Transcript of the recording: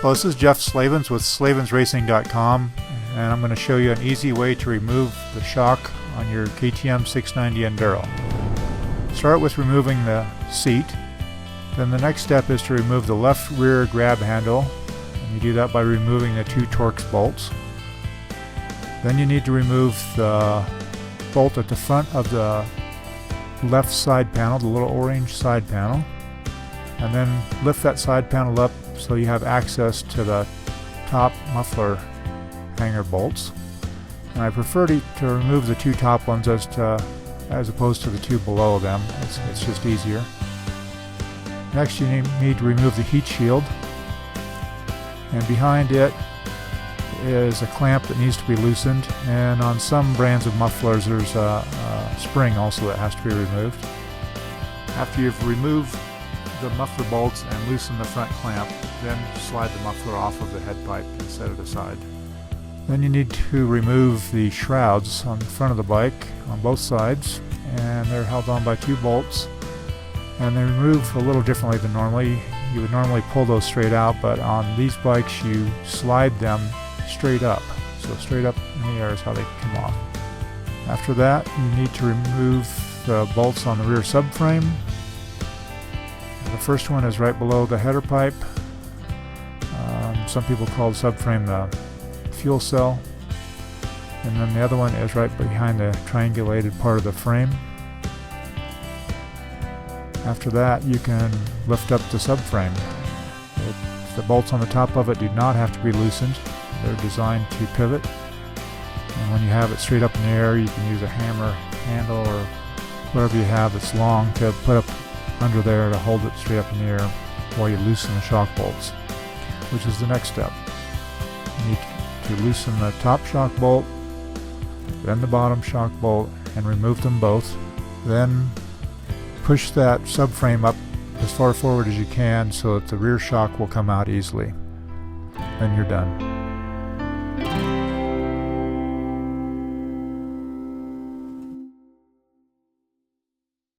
Well, this is Jeff Slavens with SlavensRacing.com, and I'm going to show you an easy way to remove the shock on your KTM 690 Enduro. Start with removing the seat. Then the next step is to remove the left rear grab handle, and you do that by removing the two Torx bolts. Then you need to remove the bolt at the front of the left side panel, the little orange side panel, and then lift that side panel up so you have access to the top muffler hanger bolts. And I prefer to remove the two top ones as opposed to the two below them. It's just easier. Next you need to remove the heat shield, and behind it is a clamp that needs to be loosened, and on some brands of mufflers there's a spring also that has to be removed. After you've removed the muffler bolts and loosened the front clamp, then slide the muffler off of the head pipe and set it aside. Then you need to remove the shrouds on the front of the bike on both sides, and they're held on by two bolts, and they remove a little differently than normally. You would normally pull those straight out, but on these bikes you slide them straight up. So straight up in the air is how they come off. After that, you need to remove the bolts on the rear subframe. The first one is right below the header pipe. Some people call the subframe the fuel cell. And then the other one is right behind the triangulated part of the frame. After that, you can lift up the subframe. The bolts on the top of it do not have to be loosened. They're designed to pivot. And when you have it straight up in the air, you can use a hammer handle or whatever you have that's long to put up under there to hold it straight up in the air while you loosen the shock bolts, which is the next step. You need to loosen the top shock bolt, then the bottom shock bolt, and remove them both. Then push that subframe up as far forward as you can so that the rear shock will come out easily. Then you're done.